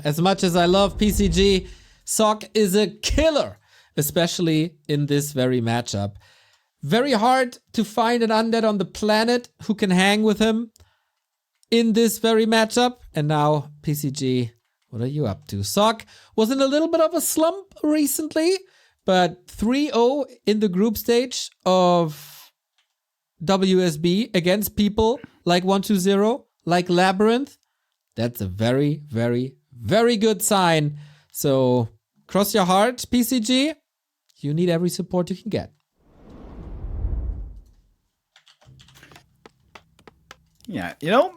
As much as I love PCG, Sock is a killer, especially in this very matchup. Very hard to find an undead on the planet who can hang with him in this very matchup. And now, PCG, what are you up to? Sock was in a little bit of a slump recently, but 3-0 in the group stage of WSB against people like 120, like Labyrinth. That's a very, very, very good sign. So cross your heart, PCG. You need every support you can get. Yeah, you know,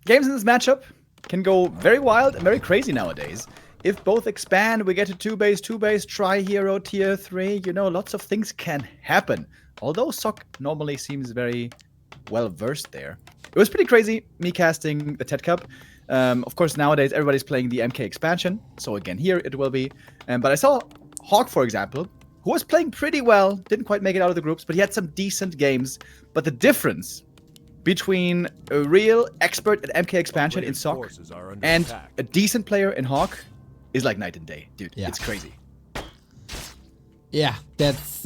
games in this matchup can go very wild and very crazy nowadays. If both expand, we get to 2-base, tri-hero, tier 3, you know, lots of things can happen. Although Sock normally seems very well versed there. It was pretty crazy, me casting the Ted Cup. Of course, nowadays everybody's playing the MK expansion, so again here it will be. But I saw Hawk, for example, who was playing pretty well, didn't quite make it out of the groups, but he had some decent games. But the difference between a real expert at MK expansion in Sock and a decent player in Hawk is like night and day, dude. Yeah. It's crazy. Yeah, that's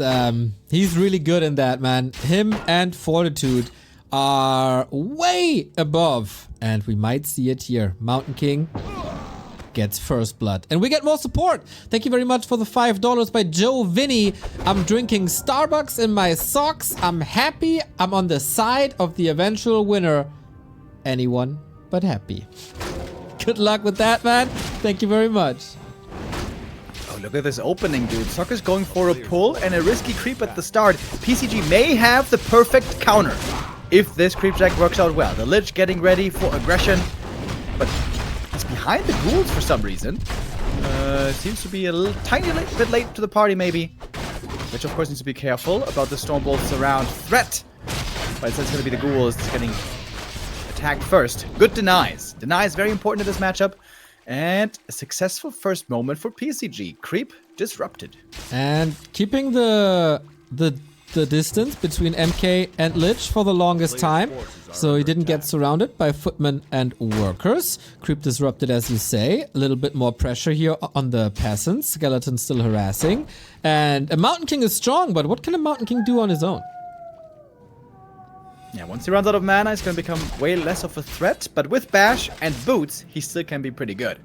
he's really good in that, man. Him and Fortitude are way above, and we might see it here. Mountain King gets first blood, and we get more support. Thank you very much for the $5 by Joe Vinny. I'm drinking Starbucks in my socks. I'm happy. I'm on the side of the eventual winner. Anyone but happy. Good luck with that, man. Thank you very much. Oh, look at this opening, dude. Soccer's going for a pull and a risky creep at the start. PCG may have the perfect counter if this creep jack works out well. The Lich getting ready for aggression, but he's behind the ghouls for some reason. Seems to be a tiny bit late to the party, maybe. Which, of course, needs to be careful about the Stormbolt surround threat. But it says it's going to be the ghouls getting attacked first. Good denies. Denies very important in this matchup. And a successful first moment for PCG. Creep disrupted. And keeping the distance between MK and Lich for the longest time, so he didn't get surrounded by footmen and workers. Creep disrupted, as you say. A little bit more pressure here on the peasants. Skeleton still harassing. And a Mountain King is strong, but what can a Mountain King do on his own? Yeah, once he runs out of mana, he's going to become way less of a threat. But with Bash and Boots, he still can be pretty good.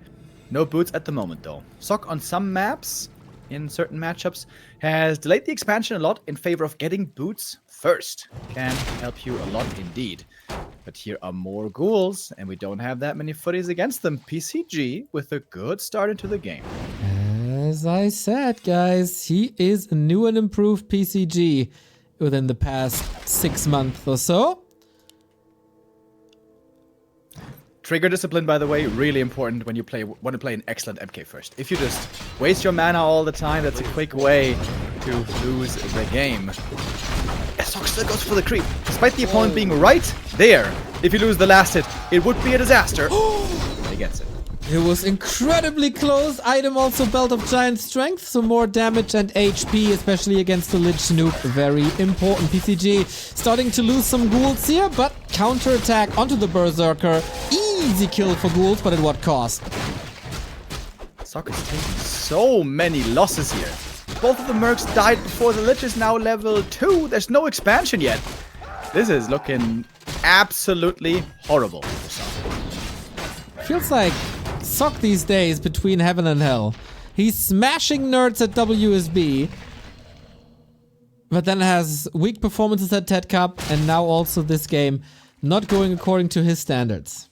No Boots at the moment, though. Sock on some maps, in certain matchups, has delayed the expansion a lot in favor of getting Boots first. Can help you a lot indeed. But here are more ghouls, and we don't have that many footies against them. PCG with a good start into the game. As I said, guys, he is a new and improved PCG within the past 6 months or so. Trigger discipline, by the way, really important when you want to play an excellent MK first. If you just waste your mana all the time, that's a quick way to lose the game. Sock still goes for the creep, despite the opponent being right there. If you lose the last hit, it would be a disaster. He gets it. It was incredibly close. Item also Belt of Giant Strength, so more damage and HP, especially against the Lich Snoop. Very important. PCG starting to lose some ghouls here, but counterattack onto the Berserker. Easy kill for ghouls, but at what cost? Sock is taking so many losses here. Both of the Mercs died before the Lich is now level 2. There's no expansion yet. This is looking absolutely horrible for Sock. Feels like Sock these days between heaven and hell. He's smashing nerds at WSB, but then has weak performances at TED Cup, and now also this game not going according to his standards.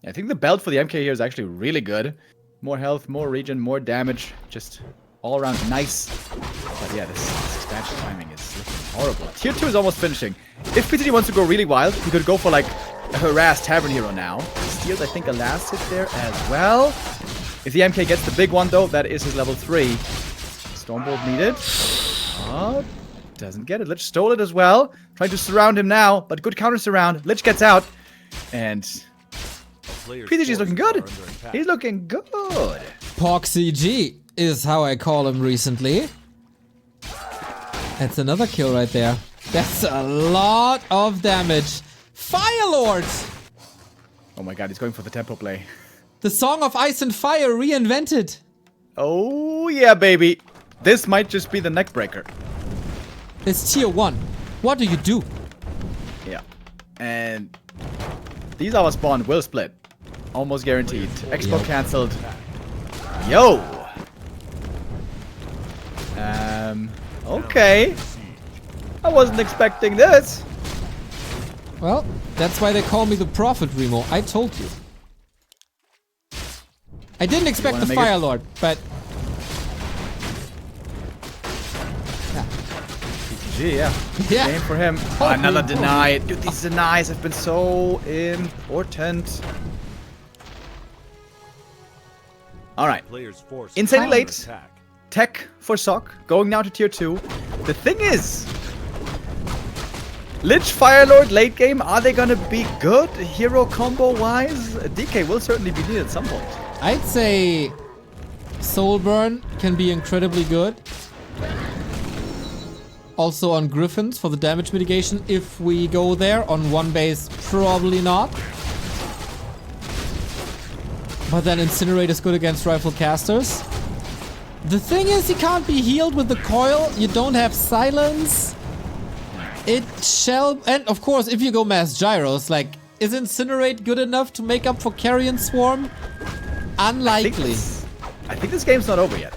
I think the belt for the MK here is actually really good. More health, more regen, more damage, just all around nice. But yeah, this expansion timing is looking horrible. Tier 2 is almost finishing. If PCG wants to go really wild, he could go for like a harassed Tavern Hero now. Steals, I think, a last hit there as well. If the MK gets the big one, though, that is his level 3. Stormbolt needed. Oh, doesn't get it. Lich stole it as well. Trying to surround him now, but good counter surround. Lich gets out. And PCG is looking good. He's looking good. PogCG is how I call him recently. That's another kill right there. That's a lot of damage. Firelord! Oh my god, he's going for the tempo play. The Song of Ice and Fire reinvented. Oh, yeah, baby. This might just be the neck breaker. It's tier 1. What do you do? Yeah. And these our spawn will split. Almost guaranteed. Expo cancelled. Yo! Okay. I wasn't expecting this. Well, that's why they call me the Prophet, Remo. I told you. I didn't expect the Fire Lord, but... PCG, yeah. Game for him. Oh, another deny. Dude, these denies have been so important. Alright. Insanely late. Tech for Sock. Going now to tier 2. The thing is... Lich Firelord late game, are they gonna be good hero combo wise? DK will certainly be needed at some point. I'd say Soulburn can be incredibly good. Also on Griffins for the damage mitigation if we go there. On one base, probably not. But then Incinerate is good against Rifle Casters. The thing is, he can't be healed with the coil. You don't have silence. It shall... And of course, if you go Mass Gyros, like, is Incinerate good enough to make up for Carrion Swarm? Unlikely. I think this game's not over yet.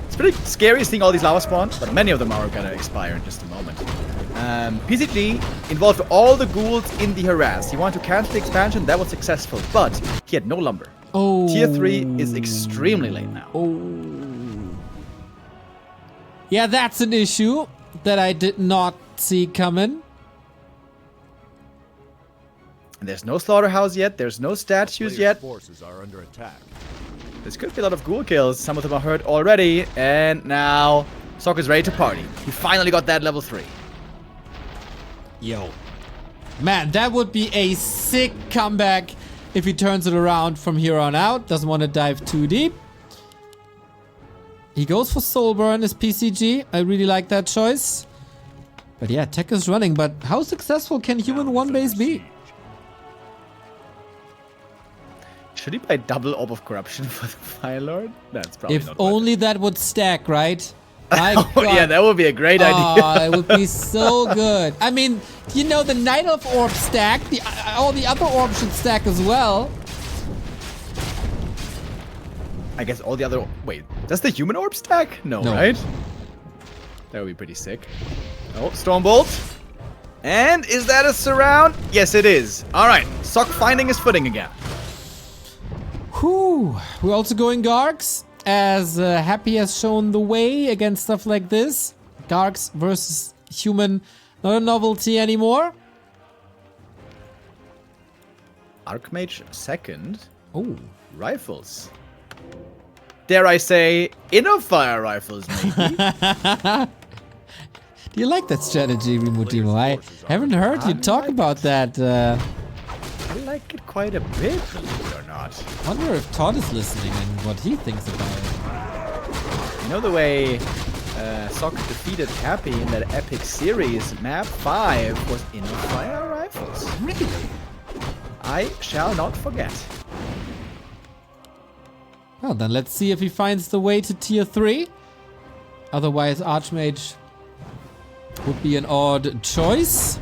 It's pretty scary seeing all these lava spawns, but many of them are gonna expire in just a moment. PCG involved all the ghouls in the harass. He wanted to cancel the expansion, that was successful, but he had no lumber. Oh. Tier 3 is extremely late now. Oh. Yeah, that's an issue that I did not see coming. There's no slaughterhouse yet. There's no statues yet. Forces are under attack. This could be a lot of ghoul kills. Some of them are hurt already. And now Sock is ready to party. He finally got that level 3. Yo. Man, that would be a sick comeback if he turns it around from here on out. Doesn't want to dive too deep. He goes for Soulburn as PCG. I really like that choice. But yeah, tech is running, but how successful can human one base be? Should he buy double Orb of Corruption for the Fire Lord? That's probably if not only that would stack, right? My oh, God. yeah, that would be a great idea. Oh, it would be so good. I mean, you know, the Night Elf Orb stack, all the other orbs should stack as well. I guess all the other... Wait, does the human orb stack? No, right? That would be pretty sick. Oh, Stormbolt. And is that a surround? Yes, it is. Alright, Sock finding his footing again. Whew. We're also going Gargs, as Happy has shown the way against stuff like this. Gargs versus human, not a novelty anymore. Archmage second. Oh. Rifles. Dare I say, inner fire rifles, maybe? Do you like that strategy, Rimutimo? I haven't heard you talk about that. I like it quite a bit, believe it or not. I wonder if Todd is listening and what he thinks about it. You know the way Sock defeated Happy in that epic series, map 5 was inner fire rifles. Really? I shall not forget. Well, then let's see if he finds the way to tier 3. Otherwise, Archmage would be an odd choice.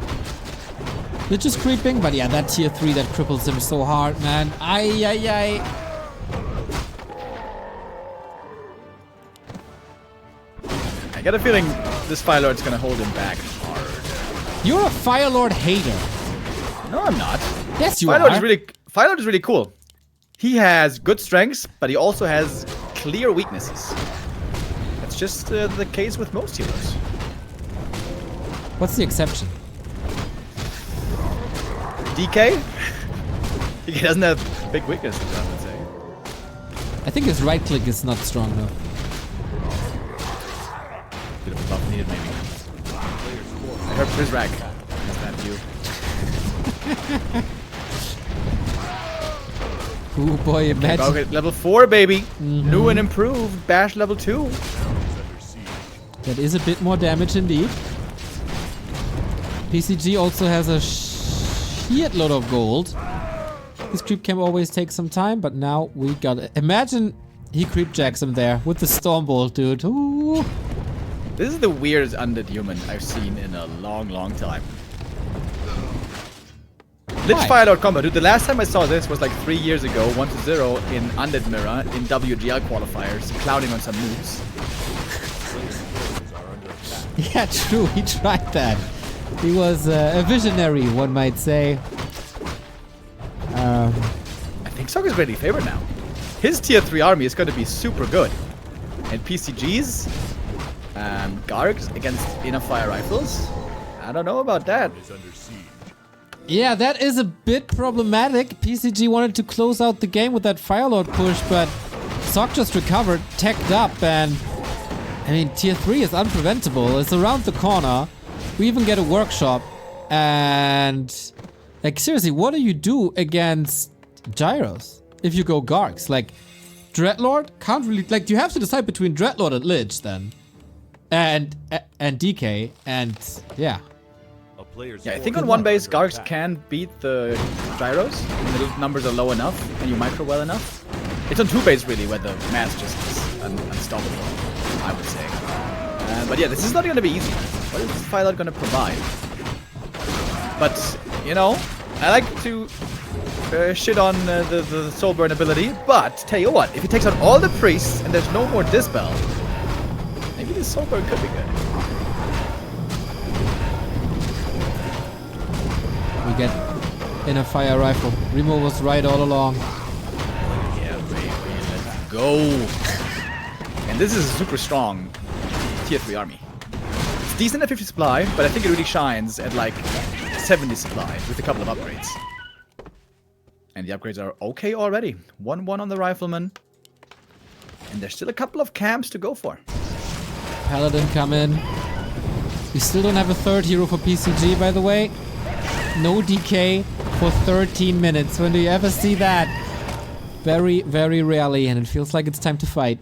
Lich is creeping, but yeah, that tier 3 that cripples him so hard, man. Ay, ay, ay. I get a feeling this Fire Lord's gonna hold him back hard. You're a Fire Lord hater. No, I'm not. Yes, you Fire are. Fire Lord is really cool. He has good strengths, but he also has clear weaknesses. That's just the case with most heroes. What's the exception? DK? He doesn't have big weaknesses, I would say. I think his right click is not strong enough. Bit of a buff needed, maybe. I heard Prizrak. Is that you? Ooh, boy, imagine. Okay, level 4, baby. New and improved. Bash level 2. That is a bit more damage indeed. PCG also has a shitload of gold. This creep camp always takes some time, but now we got it. Imagine he creep jacks him there with the Stormbolt, dude. Ooh. This is the weirdest undead human I've seen in a long, long time. Lich Firelord combo. Dude, the last time I saw this was like 3 years ago, 1-0 in Undead Mirror in WGL qualifiers, clouding on some moves. Yeah, true. He tried that. He was a visionary, one might say. I think Sok is greatly favored now. His tier 3 army is going to be super good. And PCG's, Gargs against inner fire rifles. I don't know about that. Yeah, that is a bit problematic. PCG wanted to close out the game with that Firelord push, but Sok just recovered, teched up, and I mean, tier 3 is unpreventable. It's around the corner. We even get a workshop, and like seriously, what do you do against Gyros if you go Gargs? Like Dreadlord can't really, like, you have to decide between Dreadlord and Lich then, and DK, and yeah. Yeah, I think on one base, Gargs can beat the Gyros when the numbers are low enough and you micro well enough. It's on 2 base really where the mass just is unstoppable, I would say. But yeah, this is not going to be easy. What is this Firelord going to provide? But, you know, I like to shit on the soul burn ability, but tell you what, if he takes out all the priests and there's no more dispel, maybe this soul burn could be good. We get in a fire rifle. Remo was right all along. Yeah, baby, let's go. And this is a super strong tier 3 army. It's decent at 50 supply, but I think it really shines at like 70 supply with a couple of upgrades. And the upgrades are okay already. 1-1 on the rifleman. And there's still a couple of camps to go for. Paladin come in. We still don't have a third hero for PCG, by the way. No DK for 13 minutes. When do you ever see that? Very, very rarely, and it feels like it's time to fight.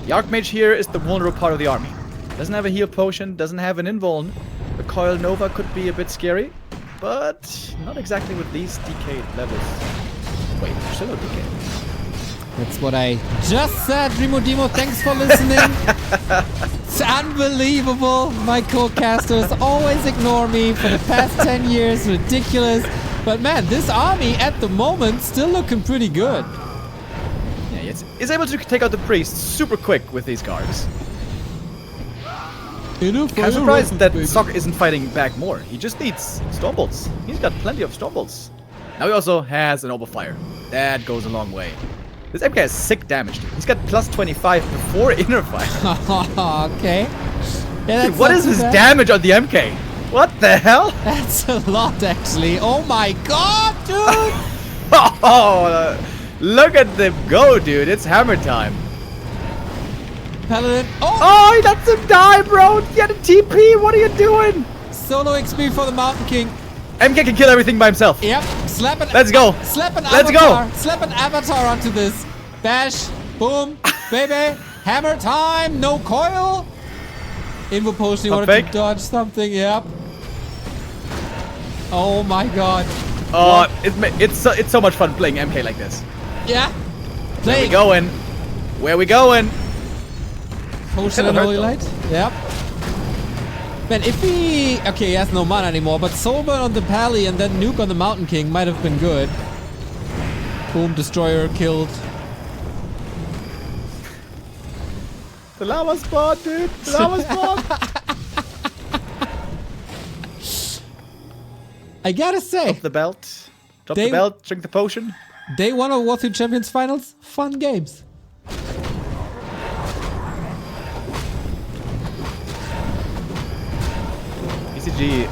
The Archmage here is the vulnerable part of the army. Doesn't have a heal potion, doesn't have an invuln. The Coil Nova could be a bit scary, but not exactly with these DK levels. Wait, there's still no DK. That's what I just said, Remo Demo. Thanks for listening. It's unbelievable. My co-casters always ignore me for the past 10 years. Ridiculous. But man, this army at the moment still looking pretty good. Yeah, it's able to take out the priest super quick with these guards. I'm surprised that Sok isn't fighting back more. He just needs Stormbolts. He's got plenty of Stormbolts. Now he also has an Overfire. That goes a long way. This MK has sick damage, dude. He's got plus 25 before inner fire. Okay. Yeah, dude, what is his damage on the MK? What the hell? That's a lot, actually. Oh my god, dude! Oh, look at them go, dude. It's hammer time. Paladin. Oh, he lets him die, bro. He had a TP. What are you doing? Solo XP for the Mountain King. MK can kill everything by himself. Yep. Slap an. Let's go. Slap an Let's avatar. go. Slap an avatar onto this. Bash. Boom. Baby. Hammer time. No coil. Invo potion. You wanted to dodge something. Yep. Oh my god. Oh, it's so much fun playing MK like this. Yeah. Where we going? Where we going? Potion and Holy Light. Yep. Man, if he... Okay, he has no mana anymore, but Soulburn on the Pally and then Nuke on the Mountain King might have been good. Boom, Destroyer killed. The lava spawn, dude. The lava spawn. I gotta say... Drop the belt. Drop the belt, drink the potion. Day 1 of W3Champions finals, fun games. PCG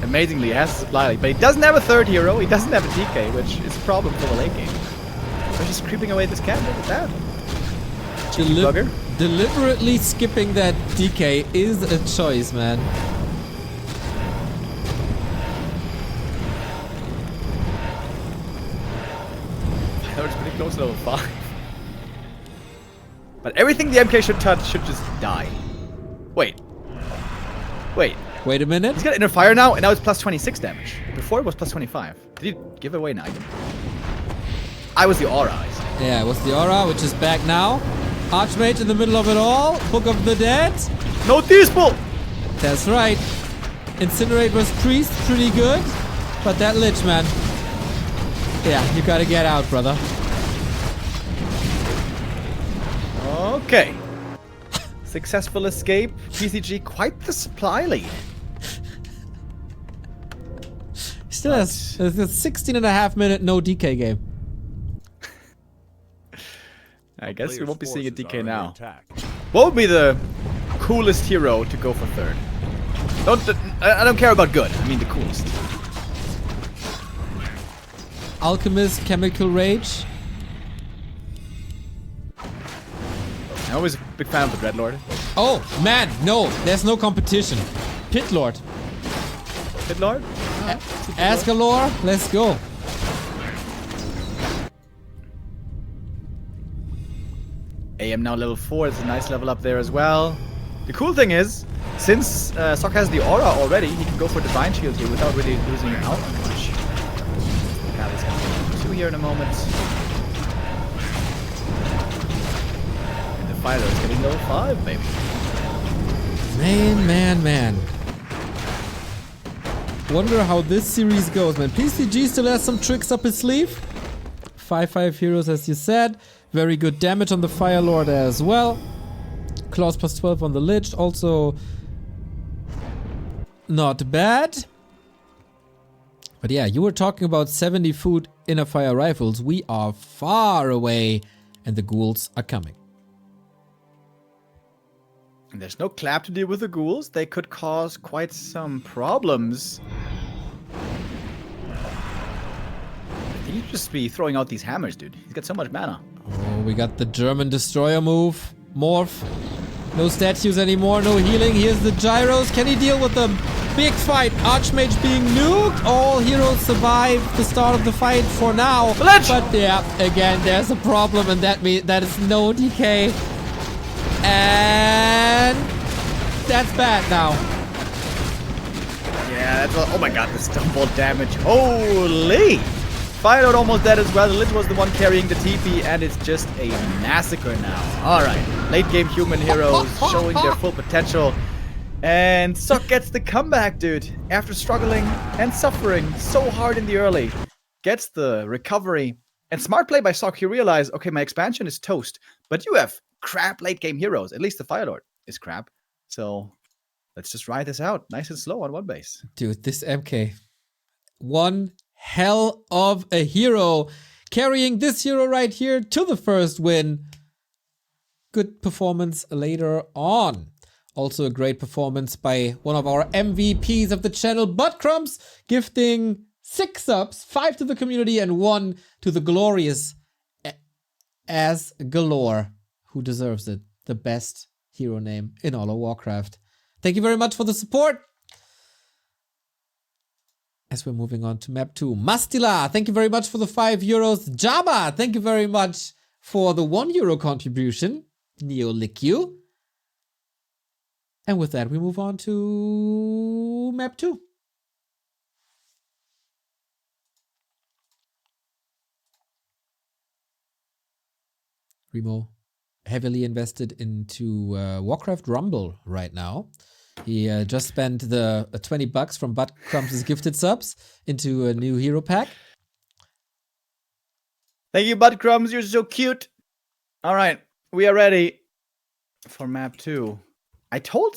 amazingly has a supply, but he doesn't have a third hero, he doesn't have a DK, which is a problem for the late game. So he's just creeping away this camp, look at that. Deliberately skipping that DK is a choice, man. It's pretty close to level 5. But everything the MK should touch should just die. Wait. Wait a minute. He's got inner fire now, and now it's plus 26 damage. Before it was plus 25. Did he give away an item? I was the aura. I see. Yeah, it was the aura, which is back now. Archmage in the middle of it all. Book of the Dead. No teaspool! That's right. Incinerate was Priest, pretty good. But that Lich, man. Yeah, you gotta get out, brother. Okay. Successful escape. PCG quite the supply lead. Still has a 16.5-minute no DK game. I guess we won't be seeing a DK now. What would be the coolest hero to go for third? I don't care about good. I mean the coolest. Alchemist, Chemical Rage. I'm always a big fan of the Dreadlord. Oh, man, no. There's no competition. Pit Lord. Dreadlord? Asgalore, let's go. AM now level 4. It's a nice level up there as well. The cool thing is, since Sok has the aura already, he can go for Divine Shield here without really losing out on much. Kali's gonna be 2 here in a moment. And the fighter is getting level 5, baby. Man. Wonder how this series goes, man. PCG still has some tricks up his sleeve. 5/5 heroes, as you said. Very good damage on the Fire Lord as well. Claws plus 12 on the Lich. Also not bad. But yeah, you were talking about 70 foot inner fire rifles. We are far away and the ghouls are coming. And there's no clap to deal with the ghouls. They could cause quite some problems. He should just be throwing out these hammers, dude. He's got so much mana. Oh, we got the German destroyer move. Morph. No statues anymore, no healing. Here's the gyros. Can he deal with the big fight? Archmage being nuked. All heroes survive the start of the fight for now. Lich! But yeah, again, there's a problem, and that is no DK. And that's bad now. Yeah, that's oh my god, the stumble damage. Holy! Fire Lord almost dead as well. The Lich was the one carrying the TP, and it's just a massacre now. Alright, late game human heroes showing their full potential. And Sok gets the comeback, dude. After struggling and suffering so hard in the early. Gets the recovery. And smart play by Sok. He realized, okay, my expansion is toast. But you have crap late game heroes. At least the Fire Lord is crap. So let's just ride this out. Nice and slow on one base. Dude, this MK. One hell of a hero. Carrying this hero right here to the first win. Good performance later on. Also a great performance by one of our MVPs of the channel, Buttcrumbs, gifting 6 subs, 5 to the community and 1 to the glorious As Galore, who deserves it. The best hero name in all of Warcraft. Thank you very much for the support. As we're moving on to map 2. Mastila, thank you very much for the 5 euros. Jabba, thank you very much for the 1 euro contribution. Neolicu. And with that, we move on to map 2. Remo heavily invested into Warcraft Rumble right now. He just spent the 20 bucks from Buttcrumbs' gifted subs into a new hero pack. Thank you, Buttcrumbs. You're so cute. All right, we are ready for map 2. I told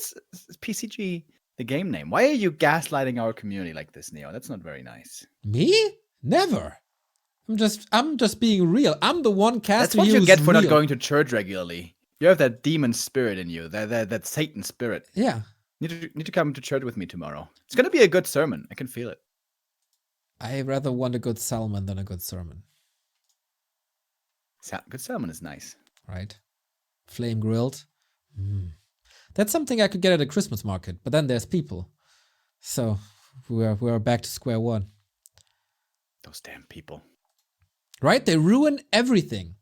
PCG the game name. Why are you gaslighting our community like this, Neo? That's not very nice. Me? Never. I'm just being real. I'm the one casting. That's what you get for not going to church regularly. You have that demon spirit in you, that Satan spirit. Yeah. Need to come to church with me tomorrow. It's gonna be a good sermon. I can feel it. I rather want a good salmon than a good sermon. Good salmon is nice, right? Flame grilled. That's something I could get at a Christmas market, but then there's people. So we are back to square one. Those damn people. Right? They ruin everything.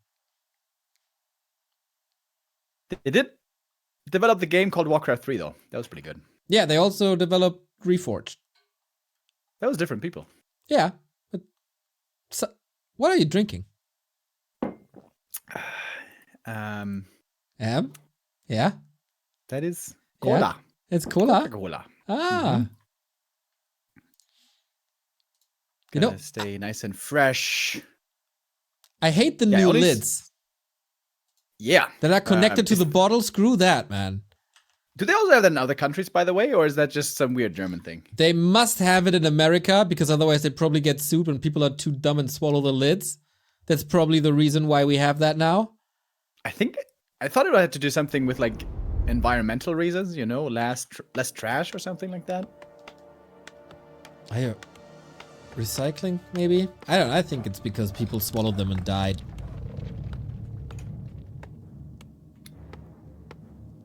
They did develop the game called Warcraft 3, though. That was pretty good. Yeah, they also developed Reforged. That was different people. Yeah, but So, what are you drinking? Yeah? That is Yeah? cola. It's cola? Coca-Cola. Ah. You Gotta know, stay nice and fresh. I hate the Yeah, new only lids Yeah. that are connected to the bottle. Screw that, man. Do they also have that in other countries, by the way, or is that just some weird German thing? They must have it in America because otherwise they probably get sued when people are too dumb and swallow the lids. That's probably the reason why we have that now. I thought it had to do something with like environmental reasons, you know, less trash or something like that. Recycling, maybe? I don't know. I think it's because people swallowed them and died.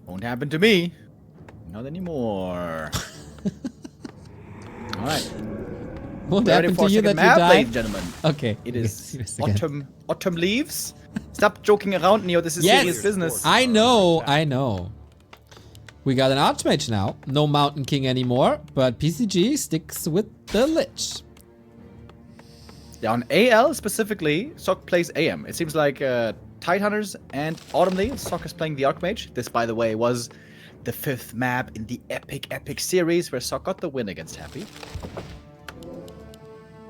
Won't happen to me. Not anymore. All right. Won't Ready happen for to you that second you map, died? ladies and gentlemen. Okay. It okay, is serious again. autumn leaves. Stop joking around, Neo. This is serious business. I know. We got an Archmage now. No Mountain King anymore, but PCG sticks with the Lich. Yeah, on AL specifically, Sok plays AM. It seems like Tidehunters and Autumn Leaves, Sok is playing the Archmage. This, by the way, was the 5th map in the epic series where Sok got the win against Happy.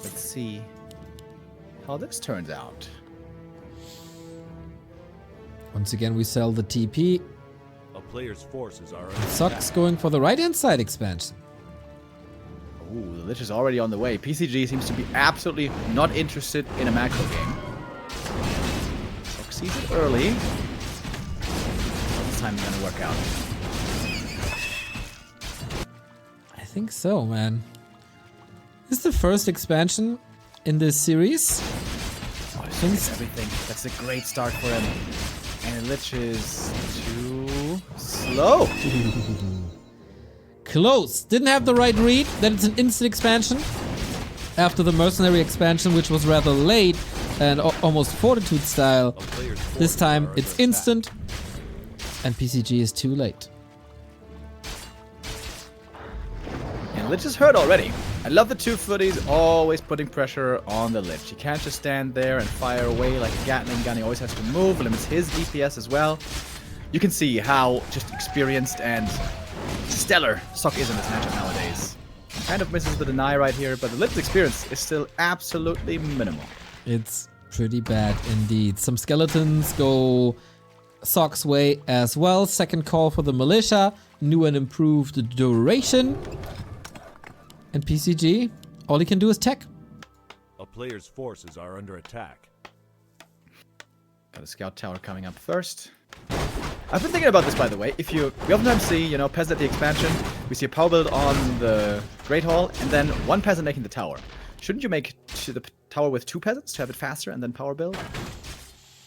Let's see how this turns out. Once again, we sell the TP. A player's forces are Sok's going for the right-hand side expansion. Ooh, the Lich is already on the way. PCG seems to be absolutely not interested in a macro game. Sok sees it early. This time it's gonna work out. I think so, man. This is the first expansion in this series. Oh, since everything. That's a great start for him. And the Lich is too slow. Close. Didn't have the right read that it's an instant expansion. After the Mercenary expansion, which was rather late and almost Fortitude style. This time it's instant. And PCG is too late. And Lich is hurt already. I love the 2 footies always putting pressure on the Lich. He can't just stand there and fire away like a Gatling gun. He always has to move, limits his DPS as well. You can see how just experienced and stellar Sok is in this matchup nowadays. Kind of misses the deny right here, but the Lich's experience is still absolutely minimal. It's pretty bad indeed. Some skeletons go Sok's way as well. Second call for the militia. New and improved duration. And PCG, all he can do is tech. A player's forces are under attack. Got a scout tower coming up first. I've been thinking about this, by the way. We oftentimes see, you know, peasant at the expansion. We see a power build on the Great Hall, and then one peasant making the tower. Shouldn't you make the tower with 2 peasants to have it faster and then power build?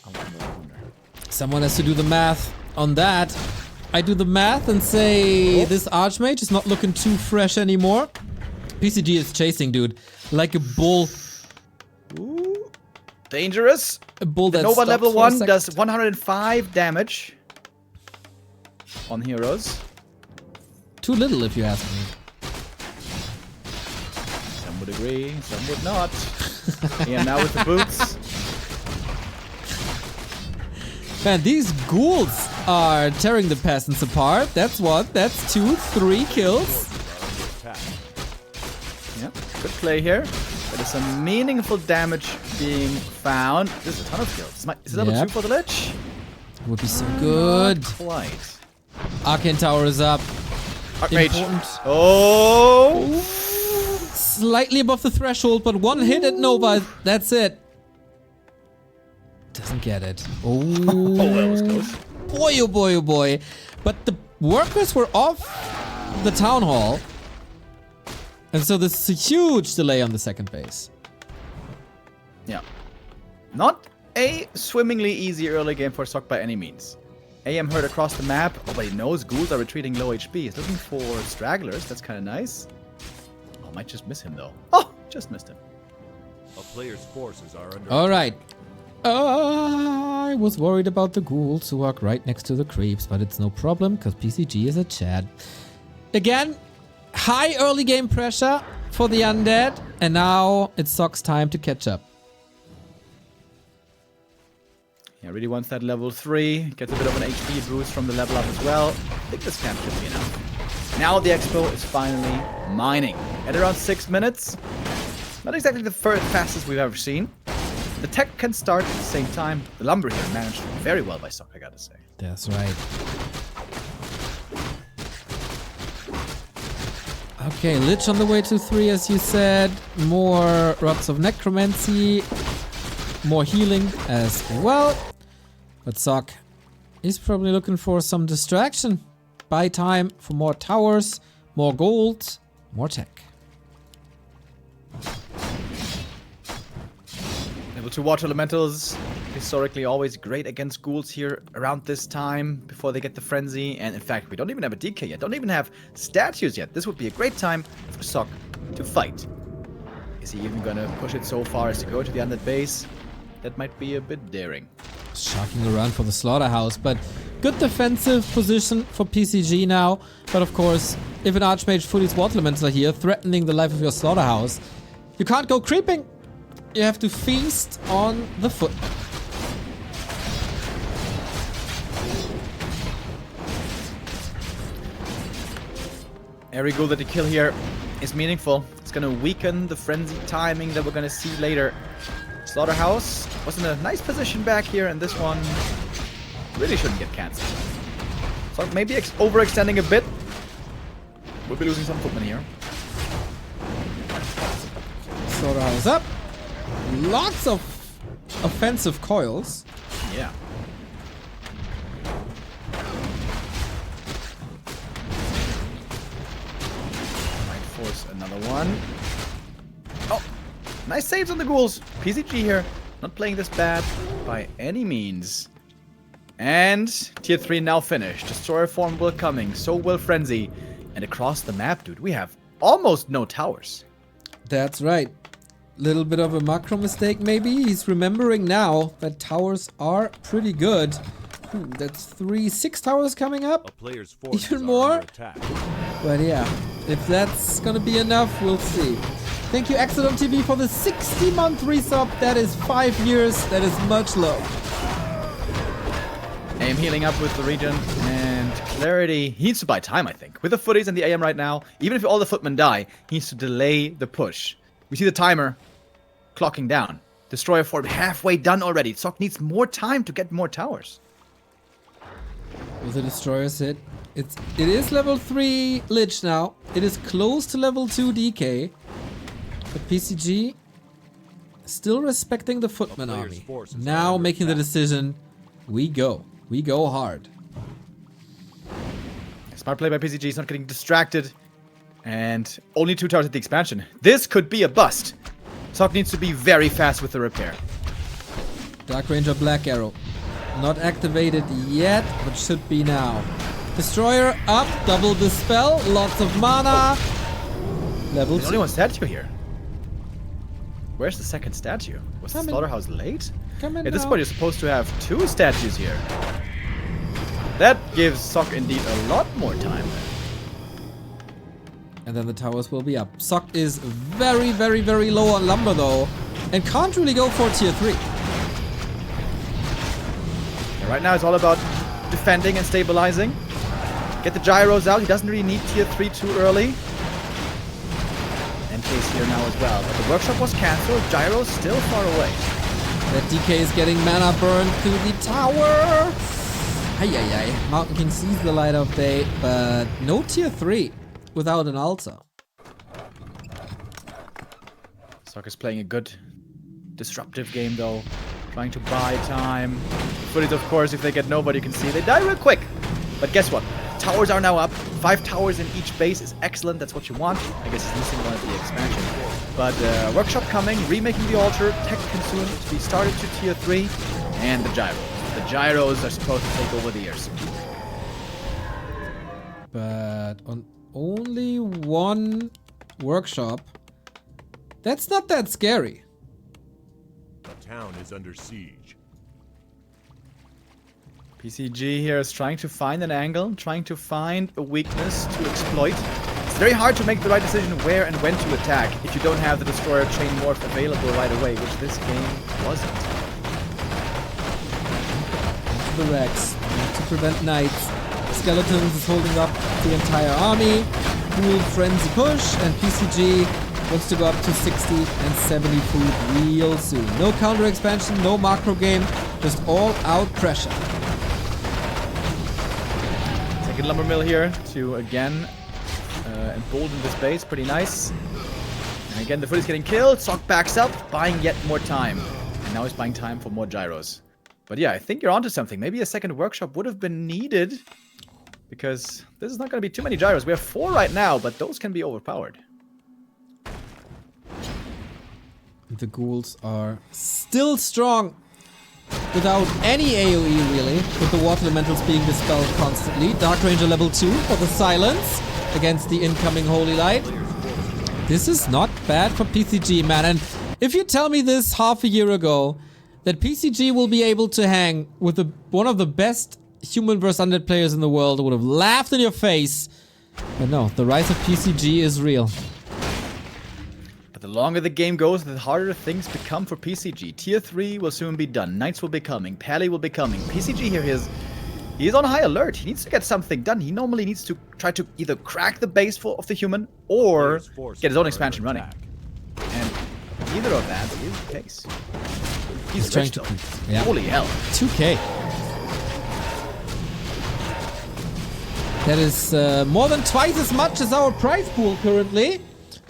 I wonder. Someone has to do the math on that. I do the math and say this Archmage is not looking too fresh anymore. PCG is chasing, dude, like a bull. Ooh, dangerous. A bull The that Nova stopped level for a 1 second. does 105 damage on heroes. Too little, if you ask me. Some would agree, some would not. And now with the boots. Man, these ghouls are tearing the peasants apart. That's 1, that's 2, 3 kills. Yep, good play here. There is some meaningful damage being found. There's a ton of kills. Is it level 2 for the Lich? Would be so good. Not quite. Arcane Tower is up. Archmage. Important. Oh! Slightly above the threshold, but 1 hit at Nova. That's it. Doesn't get it. Oh, that was close. Boy, oh boy, oh boy. But the workers were off the town hall. And so this is a huge delay on the second base. Yeah. Not a swimmingly easy early game for Sok by any means. AM heard across the map. Oh, but he knows ghouls are retreating low HP. He's looking for stragglers. That's kind of nice. Oh, might just miss him though. Oh, just missed him. A player's forces are under All right. I was worried about the ghouls who walk right next to the creeps, but it's no problem because PCG is a Chad. Again, high early game pressure for the undead, and now it's Sok's time to catch up. Yeah, really wants that level 3. Gets a bit of an HP boost from the level up as well. I think this camp should be enough. Now the Expo is finally mining. At around 6 minutes. Not exactly the fastest we've ever seen. The tech can start at the same time. The lumber here managed very well by Sock, I gotta say. That's right. Okay, Lich on the way to 3, as you said. More Rods of Necromancy. More healing as well. But Sock is probably looking for some distraction. Buy time for more towers, more gold, more tech. Level 2 water elementals, historically always great against ghouls here around this time before they get the frenzy. And in fact, we don't even have a DK yet, don't even have statues yet. This would be a great time for Sock to fight. Is he even gonna push it so far as to go to the undead base? That might be a bit daring. Shocking around for the slaughterhouse, but good defensive position for PCG now. But of course, if an Archmage Foodie's water elementals are here, threatening the life of your slaughterhouse, you can't go creeping. You have to feast on the foot. Every ghoul that you kill here is meaningful. It's gonna weaken the frenzy timing that we're gonna see later. Slaughterhouse was in a nice position back here, and this one really shouldn't get cancelled. So maybe overextending a bit. We'll be losing some footmen here. Slaughterhouse up. Lots of offensive coils. Yeah. Might force another one. Oh, nice saves on the ghouls. PCG here, not playing this bad by any means. And tier 3 now finished. Destroyer form will coming. So will Frenzy. And across the map, dude, we have almost no towers. That's right. Little bit of a macro mistake maybe. He's remembering now that towers are pretty good. That's 6 towers coming up. A player's forces Even are more? under attack. But yeah, if that's gonna be enough, we'll see. Thank you, Exodon TV, for the 60-month resub. That is 5 years. That is much love. AM healing up with the regen, and Clarity, he needs to buy time, I think. With the footies and the AM right now, even if all the footmen die, he needs to delay the push. We see the timer clocking down. Destroyer form halfway done already. Sock needs more time to get more towers. With the destroyers hit, it is level 3 Lich now. It is close to level 2 DK. But PCG still respecting the footman army. Now making the decision, we go. We go hard. Smart play by PCG. He's not getting distracted. And only 2 towers at the expansion. This could be a bust. Sock needs to be very fast with the repair. Dark Ranger Black Arrow. Not activated yet, but should be now. Destroyer up, double dispel, lots of mana. Level There's 2. only one statue here. Where's the second statue? Was the Come in. slaughterhouse late? Come in At this now. point, you're supposed to have 2 statues here. That gives Sock indeed a lot more time. And then the towers will be up. Sock is very, very, very low on lumber though. And can't really go for tier 3. And right now, it's all about defending and stabilizing. Get the gyros out. He doesn't really need tier 3 too early. And case here now as well. But the workshop was cancelled. Gyros still far away. That DK is getting mana burned to the tower. Ay, ay, ay. Mountain King sees the light of day, but no tier 3 without an altar. Sock is playing a good disruptive game though. Trying to buy time. Footies, of course, if they get nobody can see, they die real quick. But guess what? Towers are now up. 5 towers in each base is excellent. That's what you want. I guess he's missing one of the expansion. But workshop coming, remaking the altar, tech consumed to be started to tier 3, and the gyros. The gyros are supposed to take over the airs. But on only one workshop, that's not that scary. The town is under siege. PCG here is trying to find an angle, trying to find a weakness to exploit. It's very hard to make the right decision where and when to attack if you don't have the Destroyer Chain Morph available right away, which this game wasn't. barracks to prevent knights. Skeletons is holding up the entire army. Cool frenzy push, and PCG wants to go up to 60 and 70 food real soon. No counter expansion, no macro game, just all out pressure. Second lumber mill here to again embolden this base. Pretty nice. And again, the foot is getting killed. Sock backs up, buying yet more time. And now he's buying time for more gyros. But yeah, I think you're onto something. Maybe a second workshop would have been needed, because this is not going to be too many gyros. We have 4 right now, but those can be overpowered. The ghouls are still strong without any AoE really, with the water elementals being dispelled constantly. Dark Ranger level 2 for the silence against the incoming Holy Light. This is not bad for PCG, man. And if you tell me this half a year ago, that PCG will be able to hang with one of the best human vs. undead players in the world, I would have laughed in your face. But no, the rise of PCG is real. But the longer the game goes, the harder things become for PCG. Tier 3 will soon be done. Knights will be coming. Pally will be coming. PCG here he is on high alert. He needs to get something done. He normally needs to try to either crack the base of the human or get his own expansion running. And neither of that is the case. He's trying rich, to... though. Yeah. Holy hell. 2k. That is more than twice as much as our prize pool currently.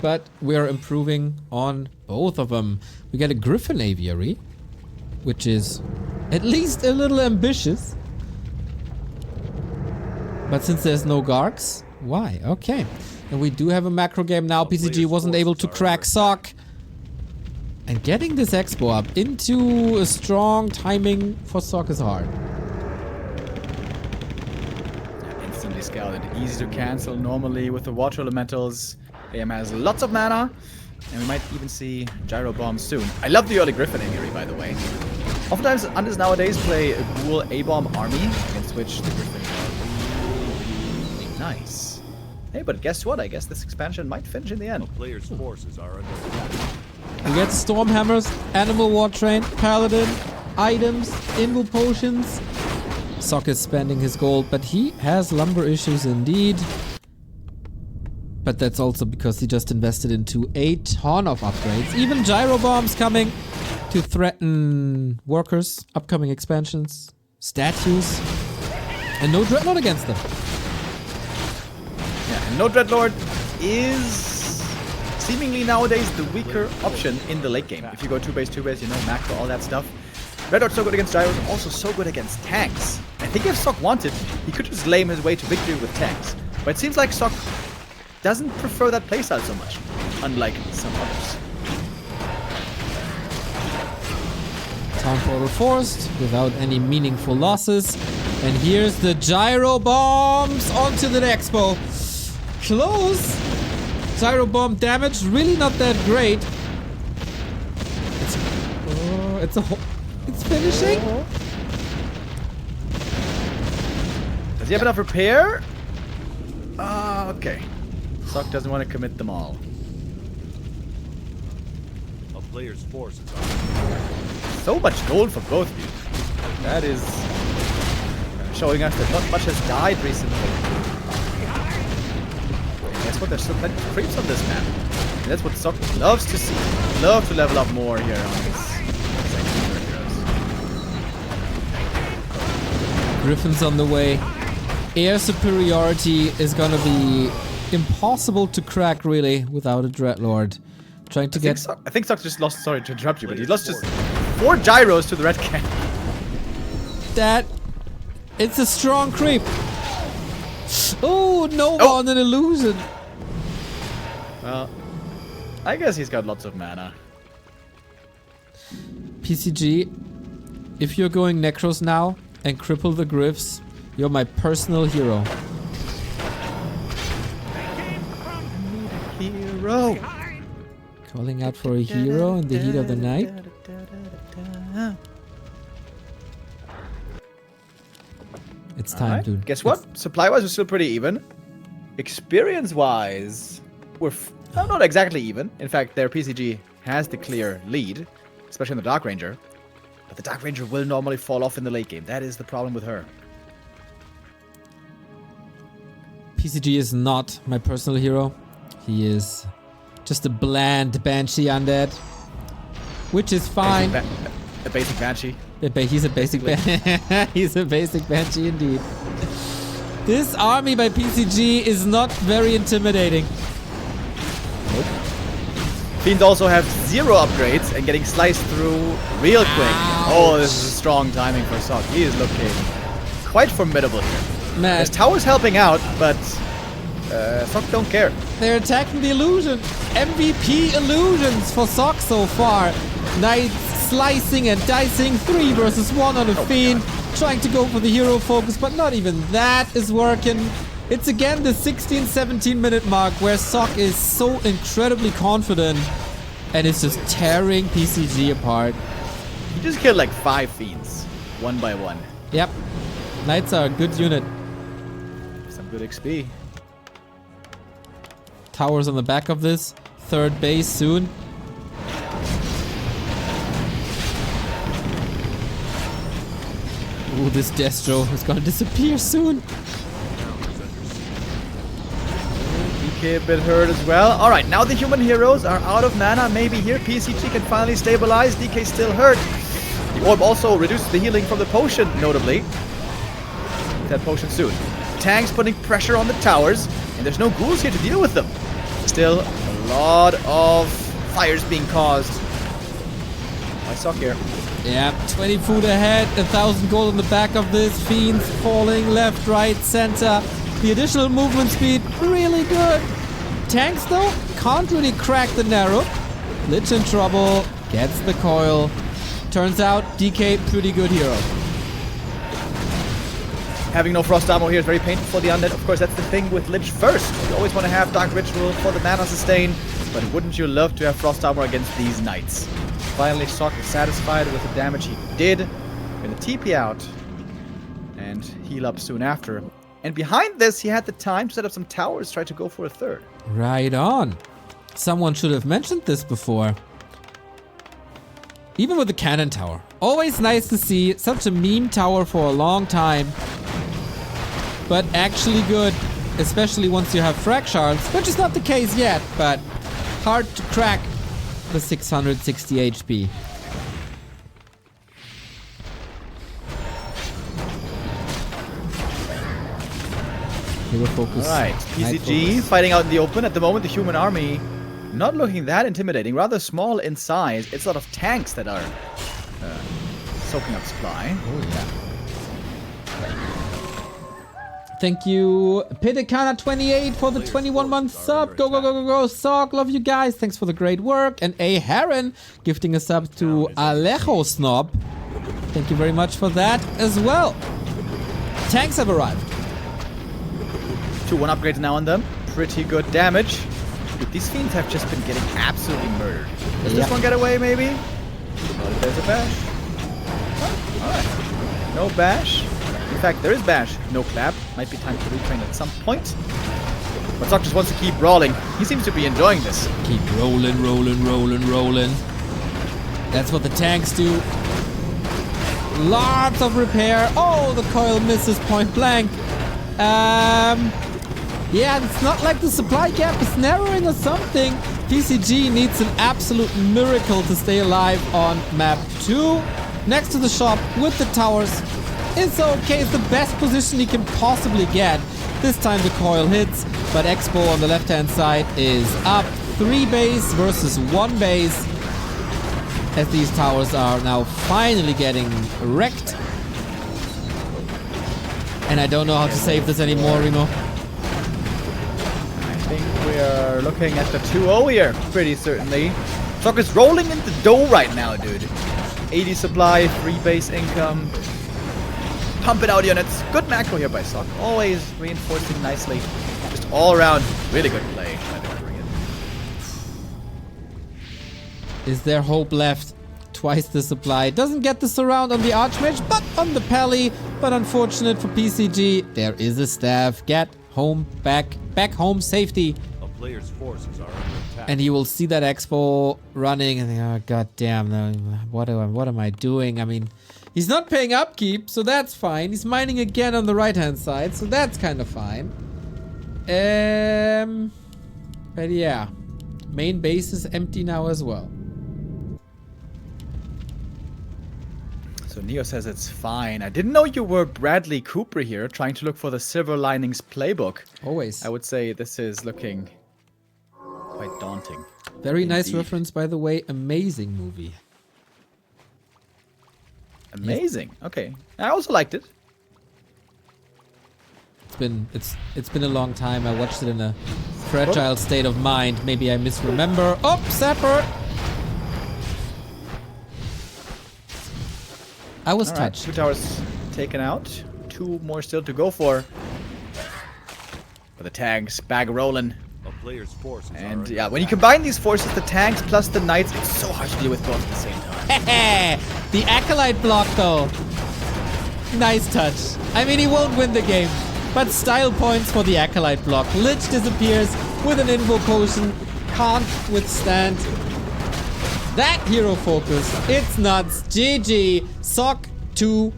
But we are improving on both of them. We get a Griffin Aviary, which is at least a little ambitious. But since there's no Garks, why? Okay. And we do have a macro game now. PCG wasn't able to crack Sock. And getting this Expo up into a strong timing for Sock is hard. Instantly scouted. Easy to cancel normally with the water elementals. AM has lots of mana. And we might even see gyro bombs soon. I love the early Griffin Aviary, by the way. Oftentimes, Undes nowadays play a ghoul A-bomb army, against which the Griffin are really nice. Hey, but guess what? I guess this expansion might finish in the end. Players' forces are under attack. We get Stormhammers, Animal War Train, Paladin, items, Invo Potions. Sock is spending his gold, but he has lumber issues indeed. But that's also because he just invested into a ton of upgrades. Even gyro bombs coming to threaten workers, upcoming expansions, statues, and no Dreadlord against them. Yeah, and no Dreadlord is seemingly nowadays the weaker option in the late game. If you go 2-base, you know, macro, all that stuff. Dreadlord's so good against gyros, also so good against tanks. I think if Sock wanted, he could just lame his way to victory with tanks. But it seems like Sock doesn't prefer that playstyle so much, unlike some others. Town portal forced without any meaningful losses. And here's the gyro bombs onto the Expo. Close. Gyro bomb damage really not that great. It's finishing. Does he have enough repair? Okay. Sock doesn't want to commit them all. A player's forces are So much gold for both of you. That is showing us that not much has died recently. And guess what? There's still plenty of creeps on this map. And that's what Sock loves to see. Love to level up more here on this. Griffin's on the way. Air superiority is gonna be impossible to crack really without a Dreadlord. Trying to get... I think Sock just lost, sorry to interrupt you, but he lost just 4 gyros to the red camp. That... It's a strong creep. Oh, Nova on an illusion. Well, I guess he's got lots of mana. PCG, if you're going Necros now and cripple the Griffs, you're my personal hero. Hero. Calling out for a hero in the heat of the night. It's time, dude. Guess what? Supply-wise, we're still pretty even. Experience-wise, we're not exactly even. In fact, their PCG has the clear lead, especially on the Dark Ranger. But the Dark Ranger will normally fall off in the late game. That is the problem with her. PCG is not my personal hero. He is just a bland Banshee undead, which is fine. A basic Banshee. He's a basic He's a basic Banshee indeed. This army by PCG is not very intimidating. Nope. Fiends also have 0 upgrades and getting sliced through real quick. Ouch. Oh, this is a strong timing for Sok. He is looking quite formidable here. Man, There's towers helping out, but Sok don't care. they're attacking the illusion. MVP illusions for Sok so far. Knights slicing and dicing. 3 versus 1 on a Fiend. Trying to go for the hero focus, but not even that is working. It's again the 16-17 minute mark where Sok is so incredibly confident and is just tearing PCG apart. He just killed like 5 Fiends, one by one. Yep. Knights are a good unit. Some good XP. Towers on the back of this. 3rd base soon. Ooh, this Destro is gonna disappear soon. DK a bit hurt as well. Alright, now the human heroes are out of mana. Maybe here PCG can finally stabilize. DK still hurt. The orb also reduces the healing from the potion, notably. That potion soon. Tanks putting pressure on the towers, and there's no ghouls here to deal with them. Still, a lot of fires being caused by Sok here. Yeah, 20 food ahead, 1,000 gold on the back of this. Fiends falling left, right, center. The additional movement speed, really good. Tanks, though, can't really crack the Narrow. Lich in trouble, gets the coil. Turns out, DK, pretty good hero. Having no frost armor here is very painful for the undead. Of course, that's the thing with Lich first. You always want to have Dark Ritual for the mana sustain, but wouldn't you love to have frost armor against these knights? Finally, Sok is satisfied with the damage he did. Gonna TP out and heal up soon after. And behind this, he had the time to set up some towers, try to go for a 3rd. Right on. Someone should have mentioned this before. Even with the cannon tower. Always nice to see such a meme tower for a long time. But actually good. Especially once you have frag shards, which is not the case yet, but hard to crack the 660 HP. Hero focus. Alright, PCG fighting out in the open. At the moment, the human army not looking that intimidating, rather small in size. It's a lot of tanks that are soaking up supply. Oh yeah. Thank you, Pitakana28 for the 21-month sub. Go, go, go, go, go. Sok, love you guys. Thanks for the great work. And A. Heron gifting a sub to Alejo Snob. Thank you very much for that as well. Tanks have arrived. 2-1 upgrades now on them. Pretty good damage. Dude, these fiends have just been getting absolutely murdered. Does this one get away, maybe? Oh, there's a bash. Oh, alright. No bash. In fact, there is bash. No clap. Might be time to retrain at some point. But Sok just wants to keep brawling. He seems to be enjoying this. Keep rolling, rolling, rolling, rolling. That's what the tanks do. Lots of repair. Oh, the coil misses point blank. Yeah, it's not like the supply gap is narrowing or something. PCG needs an absolute miracle to stay alive on map 2. Next to the shop with the towers. It's okay, it's the best position he can possibly get. This time the coil hits, but Expo on the left-hand side is up. 3 base versus 1 base. As these towers are now finally getting wrecked. And I don't know how to save this anymore, Remo. I think we are looking at the 2-0 here, pretty certainly. Sok is rolling in the dough right now, dude. 80 supply, 3 base income. Pump it out, units. Good macro here by Sok. Always reinforcing nicely. Just all around, really good play by the Korean. Is there hope left? Twice the supply. Doesn't get the surround on the Archmage, but on the Pally. But unfortunate for PCG, there is a staff. Get home, back home, safety. player's forces are under attack. And you will see that Expo running and think, oh, god damn, what am I doing? I mean, he's not paying upkeep, so that's fine. He's mining again on the right-hand side, so that's kind of fine. But yeah, main base is empty now as well. So Neo says it's fine. I didn't know you were Bradley Cooper here, trying to look for the Silver Linings playbook. Always. I would say this is looking quite daunting. Very nice Indeed. reference, by the way. Amazing movie. Amazing. Okay. I also liked it. It's been a long time. I watched it in a fragile state of mind. Maybe I misremember. Oh, Sapper! I was All right, touched. 2 towers taken out. 2 more still to go for. With the tanks bag rolling. A player's forces are And under yeah, when you attack. combine these forces, the tanks plus the knights, it's so hard to deal with both at the same time. The Acolyte block, though. Nice touch. I mean, he won't win the game, but style points for the Acolyte block. Lich disappears with an invocation. Can't withstand that hero focus. It's nuts. GG. Sock 2-0.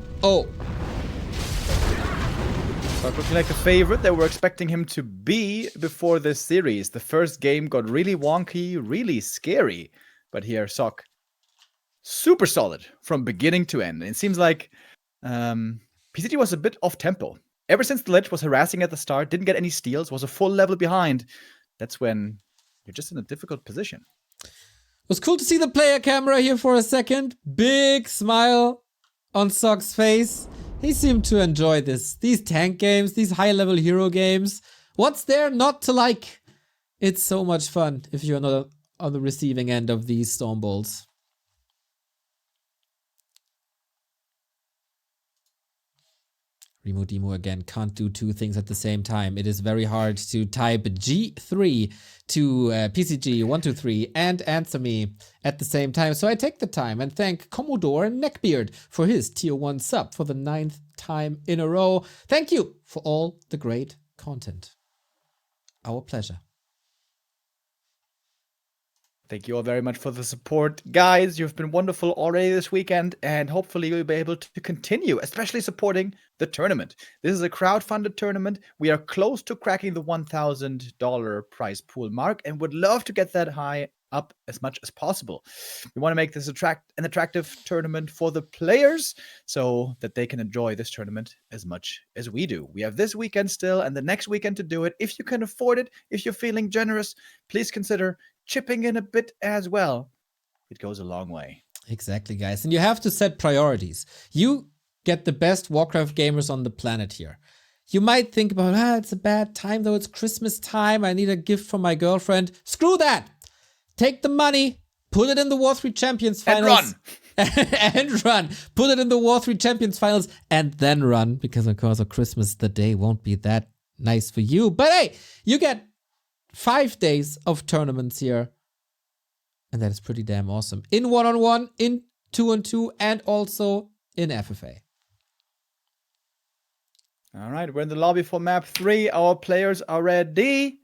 But looking like the favorite that we're expecting him to be before this series. The first game got really wonky, really scary. But here, Sok, super solid from beginning to end. It seems like PCG was a bit off tempo. Ever since the Lich was harassing at the start, didn't get any steals, was a full level behind. That's when you're just in a difficult position. It was cool to see the player camera here for a second. Big smile on Sock's face. He seemed to enjoy this. These tank games, these high-level hero games. What's there not to like? It's so much fun if you're not on the receiving end of these Storm Bolts. Remo Demo again can't do 2 things at the same time. It is very hard to type G3 to PCG123 and answer me at the same time. So I take the time and thank Commodore Neckbeard for his tier 1 sub for the 9th time in a row. Thank you for all the great content. Our pleasure. Thank you all very much for the support. Guys, you've been wonderful already this weekend, and hopefully you'll be able to continue, especially supporting the tournament. This is a crowd-funded tournament. We are close to cracking the $1,000 prize pool mark and would love to get that high up as much as possible. We want to make this an attractive tournament for the players so that they can enjoy this tournament as much as we do. We have this weekend still and the next weekend to do it. If you can afford it, if you're feeling generous, please consider chipping in a bit as well. It goes a long way. Exactly, guys. And you have to set priorities. You get the best Warcraft gamers on the planet here. You might think about, it's a bad time though. It's Christmas time. I need a gift for my girlfriend. Screw that. Take the money, put it in the War3Champions finals. And run. And run. Put it in the War3Champions finals and then run. Because of course, of Christmas, the day won't be that nice for you. But hey, you get 5 days of tournaments here. And that is pretty damn awesome. In 1-on-1, in 2-on-2, and also in FFA. All right, we're in the lobby for map 3. Our players are ready.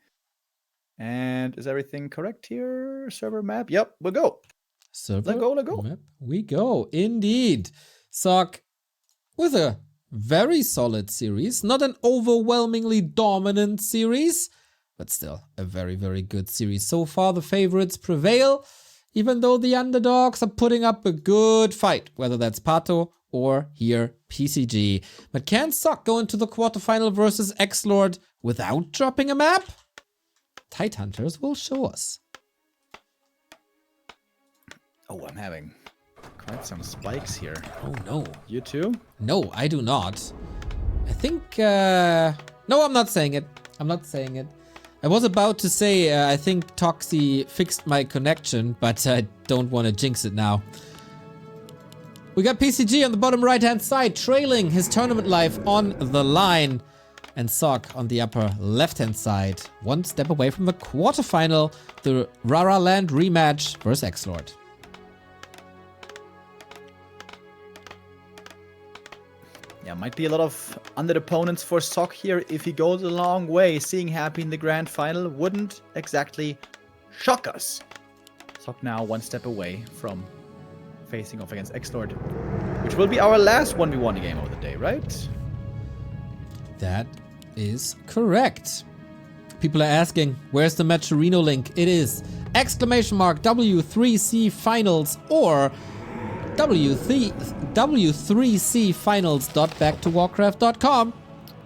And is everything correct here? Server map? Yep, we'll go. Server Let go. map. We go. Indeed. Sock with a very solid series. Not an overwhelmingly dominant series, but still a very, very good series. So far, the favorites prevail, even though the underdogs are putting up a good fight, whether that's Pato or here PCG. But can Sock go into the quarterfinal versus X-Lord without dropping a map? Tidehunters will show us. Oh, I'm having quite some spikes here. Oh no. You too? No, I do not. I think, no, I'm not saying it. I'm not saying it. I was about to say, I think Toxie fixed my connection, but I don't want to jinx it now. We got PCG on the bottom right-hand side, trailing his tournament life on the line. And Sock on the upper left-hand side, 1 step away from the quarterfinal, the Rara Land rematch versus X-Lord. Yeah, might be a lot of under opponents for Sock here if he goes a long way. Seeing Happy in the grand final wouldn't exactly shock us. Sock now one step away from facing off against X-Lord, which will be our last 1v1 game of the day, right? That is correct. People are asking, where's the Matcherino link? It is !W3C Finals or W3C Finals.backtowarcraft.com.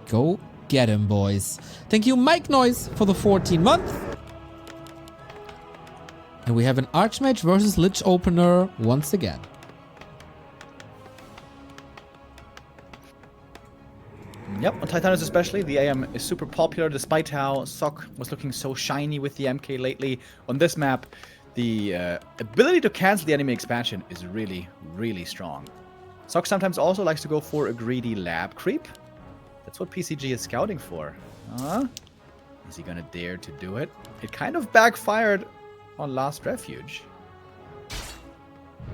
Go get him, boys. Thank you, Mike Noise, for the 14-month. And we have an Archmage versus Lich opener once again. Yep, on Titanus especially, the AM is super popular despite how Sock was looking so shiny with the MK lately. On this map, the ability to cancel the enemy expansion is really, really strong. Sock sometimes also likes to go for a greedy lab creep. That's what PCG is scouting for. Is he gonna dare to do it? It kind of backfired on Last Refuge.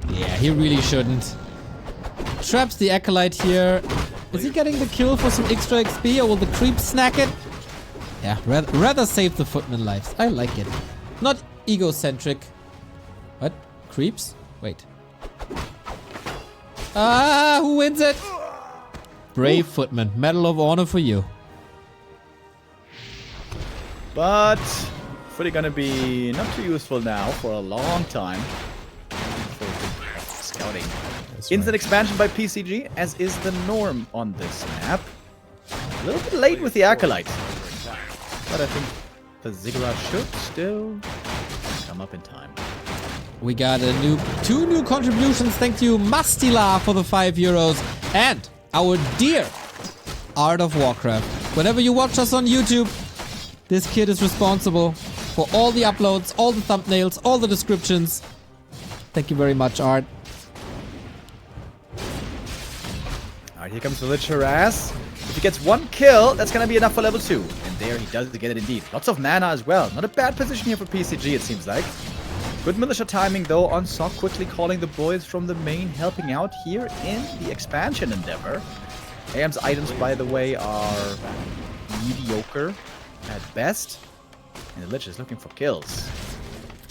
Yeah, he really shouldn't. Traps the Acolyte here. Is he getting the kill for some extra XP, or will the creep snack it? Yeah, rather save the footman lives. I like it. Not egocentric. What? Creeps? Wait. Who wins it? Brave footman. Medal of Honor for you. But fully gonna be not too useful now for a long time. Scouting. Instant expansion by PCG, as is the norm on this map. A little bit late with the Acolyte. But I think the Ziggurat should still come up in time. We got two new contributions. Thank you, Mastila, for the €5. And our dear Art of Warcraft. Whenever you watch us on YouTube, this kid is responsible for all the uploads, all the thumbnails, all the descriptions. Thank you very much, Art. Alright, here comes the Lich Harass. If he gets one kill, that's gonna be enough for level 2. And there he does get it indeed. Lots of mana as well. Not a bad position here for PCG, it seems like. Good militia timing though on Sock, quickly calling the boys from the main, helping out here in the expansion endeavor. AM's items, by the way, are mediocre at best. And the Lich is looking for kills.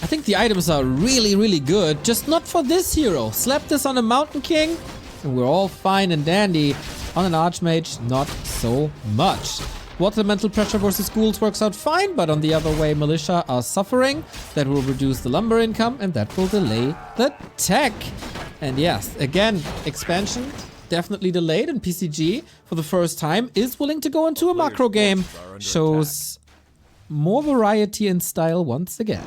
I think the items are really, really good, just not for this hero. Slap this on a Mountain King, and we're all fine and dandy. On an Archmage, not so much. Water Elemental Pressure versus Ghouls works out fine, but on the other way, Militia are suffering. That will reduce the lumber income, and that will delay the tech. And yes, again, expansion definitely delayed, and PCG, for the first time, is willing to go into a macro game. Shows more variety in style once again.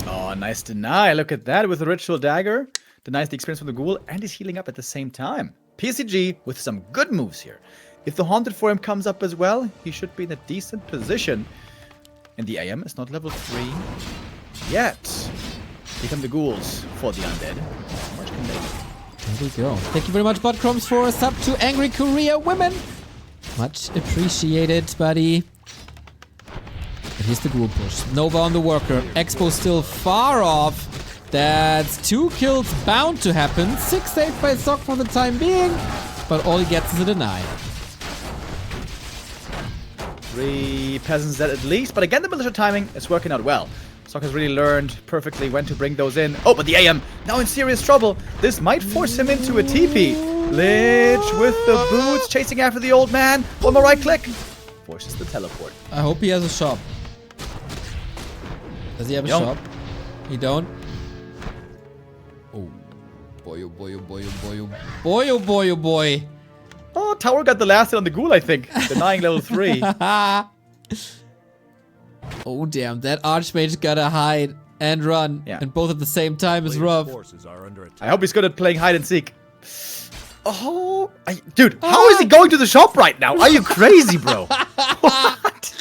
Oh, nice deny. Look at that with the Ritual Dagger. Denies the experience from the Ghoul and is healing up at the same time. PCG with some good moves here. If the Haunted for him comes up as well, he should be in a decent position. And the AM is not level 3 yet. Here come the Ghouls for the Undead. How much can they do? There we go. Thank you very much, Botcroms, for a sub to Angry Korea Women. Much appreciated, buddy. But here's the Ghoul push. Nova on the Worker. Expo still far off. That's 2 kills bound to happen. 6 saved by Sock for the time being. But all he gets is a deny. 3 peasants dead at least. But again, the militia timing is working out well. Sock has really learned perfectly when to bring those in. Oh, but the AM now in serious trouble. This might force him into a TP. Lich with the boots chasing after the old man. On the right click. Forces the teleport. I hope he has a shop. Does he have a shop? He don't? Oh boy, oh boy, oh boy, oh boy, oh boy, oh boy, oh boy. Oh, Tower got the last hit on the Ghoul, I think. Denying level 3. Oh damn, that Archmage gotta hide and run. Yeah. And both at the same time is rough. Forces are under attack. I hope he's good at playing hide and seek. Oh, dude, how is he going to the shop right now? Are you crazy, bro? What?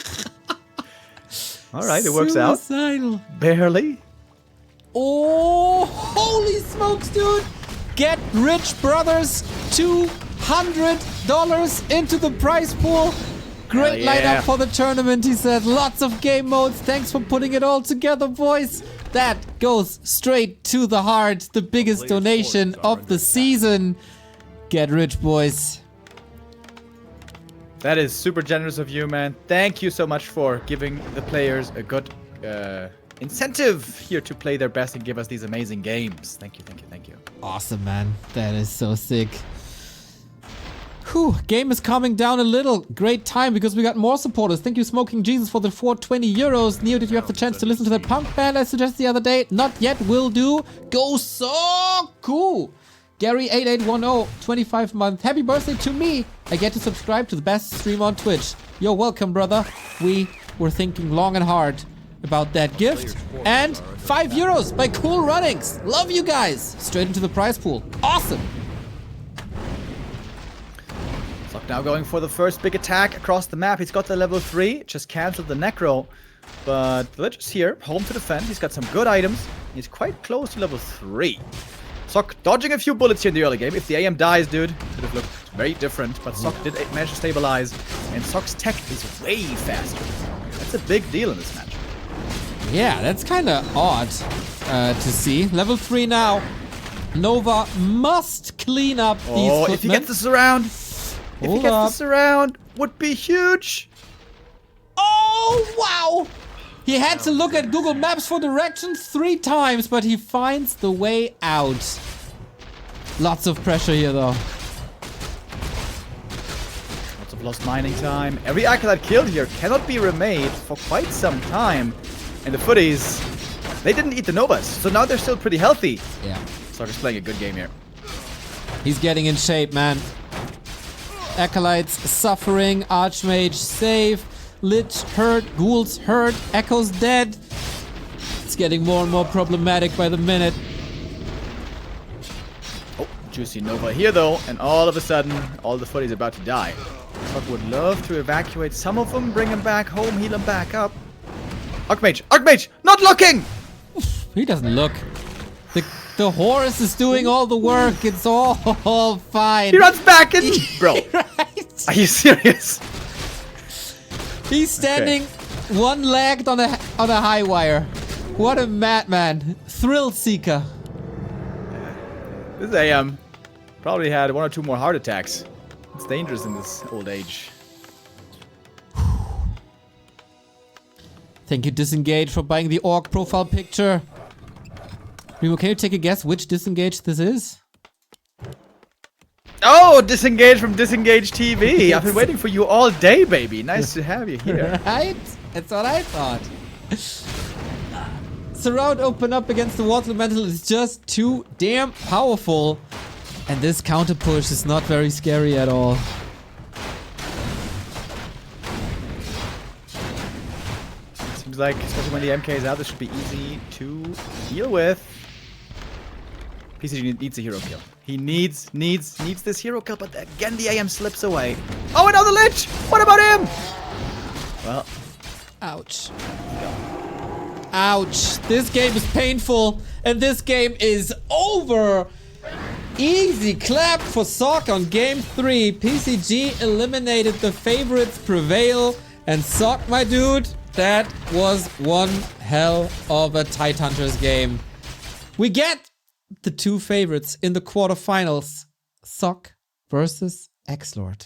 All right, it works out. Suicidal. Barely. Oh, holy smokes, dude. Get rich, brothers. $200 into the prize pool. Great Hell yeah. lineup for the tournament, he said. Lots of game modes. Thanks for putting it all together, boys. That goes straight to the heart. The biggest Players' donation forces are of under the attack. season. Get rich, boys. That is super generous of you, man. Thank you so much for giving the players a good incentive here to play their best and give us these amazing games. Thank you, thank you, thank you. Awesome, man. That is so sick. Whew, game is calming down a little. Great time because we got more supporters. Thank you, Smoking Jesus, for the 420 euros. Neo, did you have the chance to listen to that punk band I suggested the other day? Not yet, will do. Go so cool. Gary8810, 25 month. Happy birthday to me. I get to subscribe to the best stream on Twitch. You're welcome, brother. We were thinking long and hard about that gift. And 5 euros by Cool Runnings. Love you guys. Straight into the prize pool. Awesome. Sock now going for the first big attack across the map. He's got the level 3, just canceled the Necro. But the Lich is here, home to defend. He's got some good items. He's quite close to level 3. Sock dodging a few bullets here in the early game. If the AM dies, dude, could have looked very different. But Sock did manage to stabilize. And Sock's tech is way faster. That's a big deal in this match. Yeah, that's kind of odd to see. Level 3 now. Nova must clean up these Oh, if he footmen. gets this around, Hold up. would be huge. Oh, wow! He had to look at Google Maps for directions 3 times, but he finds the way out. Lots of pressure here, though. Lots of lost mining time. Every acolyte killed here cannot be remade for quite some time. And the footies, they didn't eat the Novas, so now they're still pretty healthy. Yeah. Soccer's playing a good game here. He's getting in shape, man. Acolytes suffering. Archmage safe. Lich hurt. Ghouls hurt. Echo's dead. It's getting more and more problematic by the minute. Oh, juicy Nova here though, and all of a sudden, all the footies are about to die. Sock would love to evacuate some of them, bring them back home, heal them back up. Archmage! Archmage! Not looking! He doesn't look. The horse is doing all the work. It's all fine. He runs back and... Bro, Right. are you serious? He's standing one-legged on a high wire. What a madman. Thrill seeker. This AM probably had 1 or 2 more heart attacks. It's dangerous in this old age. Thank you, Disengage, for buying the orc profile picture. Remo, can you take a guess which Disengage this is? Oh, Disengage from Disengage TV. I've been waiting for you all day, baby. Nice to have you here. Right? That's what I thought. Surround open up against the Water Elemental is just too damn powerful. And this counter push is not very scary at all. Seems like, especially when the MK is out, this should be easy to deal with. PCG needs a hero kill. He needs this hero kill, but again the AM slips away. Oh, another Lich! What about him? Well, Ouch. Ouch. This game is painful, and this game is over. Easy clap for Sock on game 3. PCG eliminated, the favorites prevail, and Sock, my dude, that was one hell of a Tidehunters game. We get the 2 favorites in the quarterfinals. Sock versus X-Lord.